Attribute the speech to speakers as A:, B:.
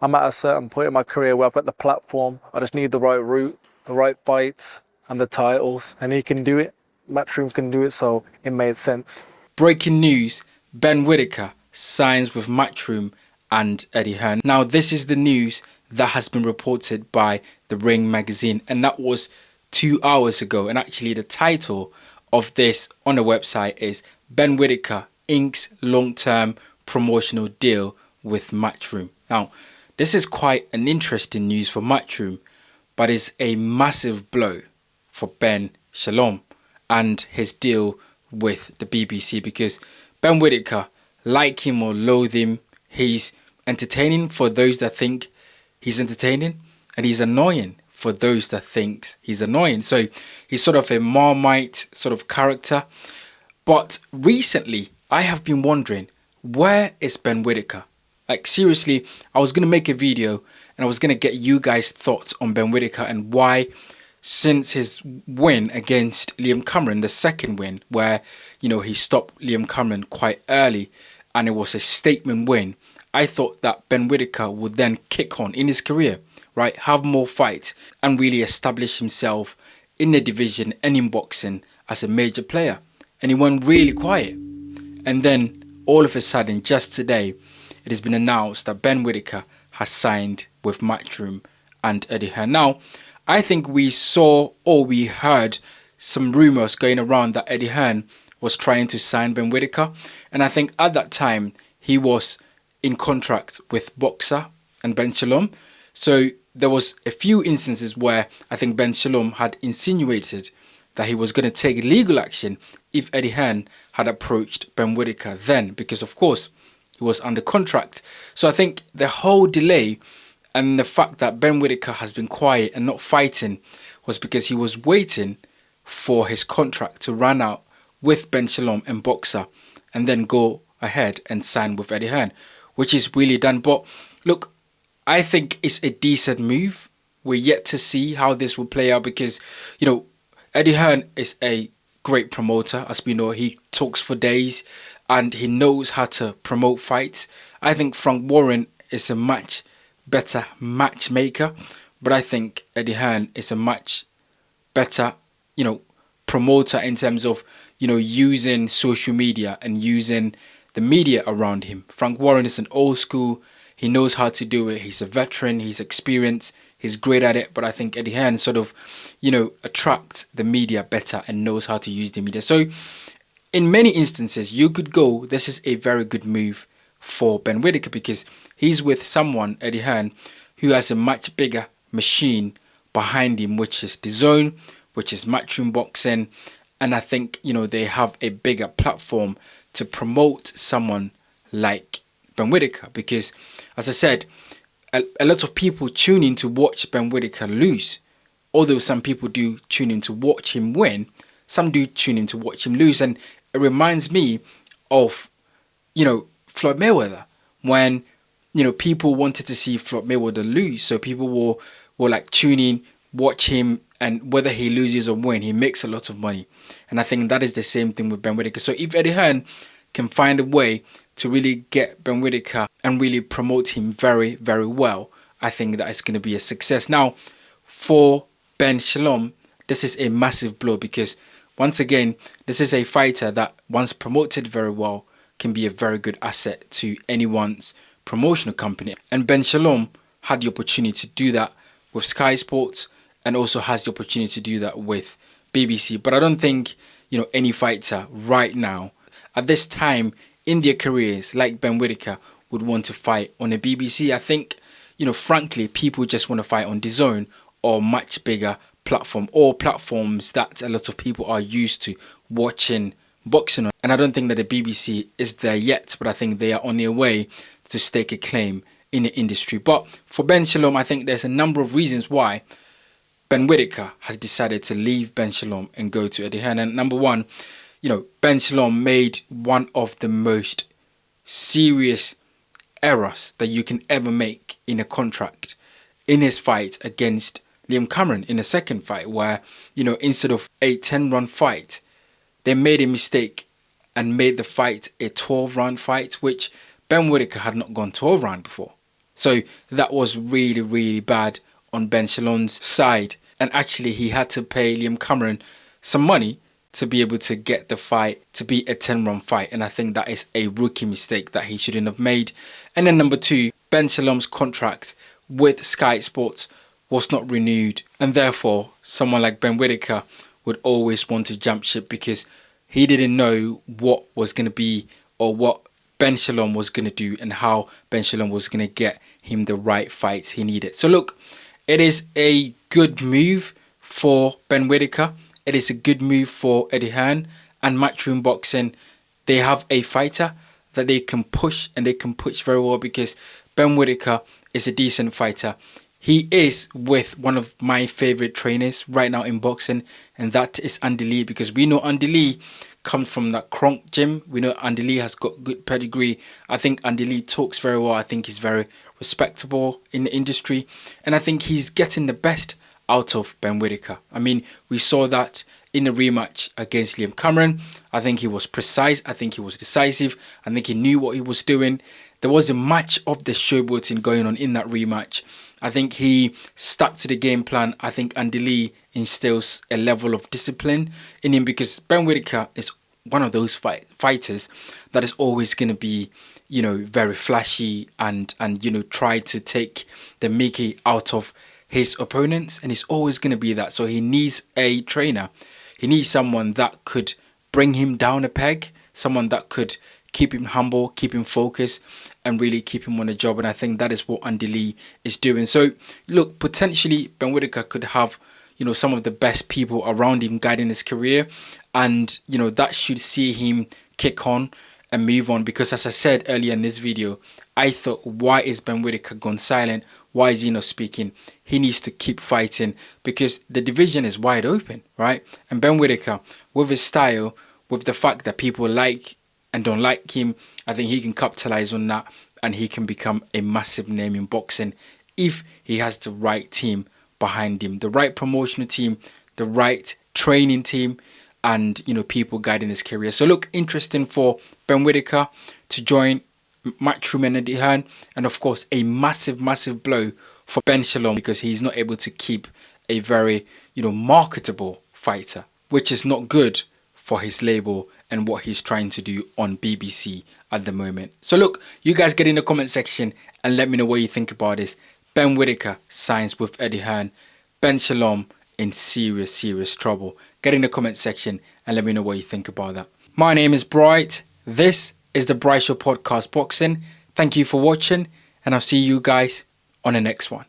A: I'm at a certain point in my career where I've got the platform. I just need the right route, the right fights, and the titles. And he can do it. Matchroom can do it, so it made sense.
B: Breaking news, Ben Whittaker signs with Matchroom and Eddie Hearn. Now, this is the news that has been reported by the Ring magazine, and that was 2 hours ago. And actually, the title of this on the website is Ben Whittaker inks long-term promotional deal with Matchroom. Now, this is quite an interesting news for Matchroom, but is a massive blow for Ben Shalom and his deal with the BBC, because Ben Whittaker, like him or loathe him, he's entertaining for those that think he's entertaining, and he's annoying for those that think he's annoying. So he's sort of a Marmite sort of character. But recently, I have been wondering, where is Ben Whittaker? Like, seriously, I was going to make a video and I was going to get you guys' thoughts on Ben Whittaker and why, since his win against Liam Cameron, the second win, where, you know, he stopped Liam Cameron quite early and it was a statement win, I thought that Ben Whittaker would then kick on in his career, right? Have more fights and really establish himself in the division and in boxing as a major player. And he went really quiet. And then all of a sudden, just today, it has been announced that Ben Whittaker has signed with Matchroom and Eddie Hearn. Now, I think we saw or we heard some rumours going around that Eddie Hearn was trying to sign Ben Whittaker. And I think at that time, he was in contract with Boxer and Ben Shalom. So there was a few instances where I think Ben Shalom had insinuated that he was going to take legal action if Eddie Hearn had approached Ben Whittaker then, because of course he was under contract. So I think the whole delay and the fact that Ben Whittaker has been quiet and not fighting was because he was waiting for his contract to run out with Ben Shalom and Boxer and then go ahead and sign with Eddie Hearn, which is really done. But look, I think it's a decent move. We're yet to see how this will play out because, you know, Eddie Hearn is a great promoter. As we know, he talks for days and he knows how to promote fights. I think Frank Warren is a much better matchmaker, but I think Eddie Hearn is a much better, you know, promoter in terms of, you know, using social media and using the media around him. Frank Warren is an old school. He knows how to do it. He's a veteran. He's experienced. He's great at it. But I think Eddie Hearn sort of, you know, attracts the media better and knows how to use the media. So in many instances, you could go, this is a very good move for Ben Whittaker because he's with someone, Eddie Hearn, who has a much bigger machine behind him, which is DAZN, which is Matchroom Boxing. And I think, you know, they have a bigger platform to promote someone like Ben Whittaker because, as I said, a lot of people tune in to watch Ben Whittaker lose. Although some people do tune in to watch him win, some do tune in to watch him lose. And it reminds me of, you know, Floyd Mayweather, when, you know, people wanted to see Floyd Mayweather lose. So people will like tune in, watch him, and whether he loses or win, he makes a lot of money. And I think that is the same thing with Ben Whittaker. So if Eddie Hearn can find a way to really get Ben Whittaker and really promote him very, very well, I think that it's going to be a success. Now, for Ben Shalom, this is a massive blow because, once again, this is a fighter that, once promoted very well, can be a very good asset to anyone's promotional company. And Ben Shalom had the opportunity to do that with Sky Sports and also has the opportunity to do that with BBC. But I don't think, you know, any fighter right now, at this time in their careers, like Ben Whittaker, would want to fight on a BBC. I think, you know, frankly, people just want to fight on DAZN or much bigger platform or platforms that a lot of people are used to watching boxing on. And I don't think that the BBC is there yet, but I think they are on their way to stake a claim in the industry. But for Ben Shalom, I think there's a number of reasons why Ben Whittaker has decided to leave Ben Shalom and go to Eddie Hearn. And number one, you know, Ben Shalom made one of the most serious errors that you can ever make in a contract in his fight against Liam Cameron in the second fight, where, you know, instead of a 10-round fight, they made a mistake and made the fight a 12-round fight, which Ben Whittaker had not gone 12 round before. So that was really, really bad on Ben Shalom's side. And actually, he had to pay Liam Cameron some money to be able to get the fight to be a 10-round fight. And I think that is a rookie mistake that he shouldn't have made. And then number two, Ben Shalom's contract with Sky Sports was not renewed. And therefore, someone like Ben Whittaker would always want to jump ship because he didn't know what was going to be or what Ben Shalom was going to do and how Ben Shalom was going to get him the right fights he needed. So look, it is a good move for Ben Whittaker. It is a good move for Eddie Hearn and Matchroom Boxing. They have a fighter that they can push, and they can push very well because Ben Whittaker is a decent fighter. He is with one of my favorite trainers right now in boxing, and that is Andy Lee, because we know Andy Lee comes from that Kronk gym. We know Andy Lee has got good pedigree. I think Andy Lee talks very well. I think he's very respectable in the industry, and I think he's getting the best out of Ben Whittaker. I mean, we saw that in the rematch against Liam Cameron. I think he was precise. I think he was decisive. I think he knew what he was doing. There was a match of the showboating going on in that rematch. I think he stuck to the game plan. I think Andy Lee instills a level of discipline in him because Ben Whittaker is one of those fighters that is always going to be, you know, very flashy and you know, try to take the mickey out of his opponents, and he's always going to be that. So he needs a trainer. He needs someone that could bring him down a peg, someone that could keep him humble, keep him focused, and really keep him on the job. And I think that is what Andy Lee is doing. So look, potentially Ben Whittaker could have, you know, some of the best people around him guiding his career, and you know, that should see him kick on and move on. Because as I said earlier in this video, I thought, why is Ben Whittaker gone silent? Why is he not speaking? He needs to keep fighting because the division is wide open, right? And Ben Whittaker, with his style, with the fact that people like and don't like him, I think he can capitalize on that, and he can become a massive name in boxing if he has the right team behind him, the right promotional team, the right training team, and you know, people guiding his career. So look, interesting for Ben Whittaker to join Matchroom and Eddie Hearn, and of course a massive blow for Ben Shalom because he's not able to keep a very, you know, marketable fighter, which is not good for his label and what he's trying to do on BBC at the moment. So look, you guys get in the comment section and let me know what you think about this. Ben Whittaker signs with Eddie Hearn. Ben Shalom in serious trouble. Get in the comment section and let me know what you think about that. My name is Bright. This is the Bright Show Podcast Boxing. Thank you for watching, and I'll see you guys on the next one.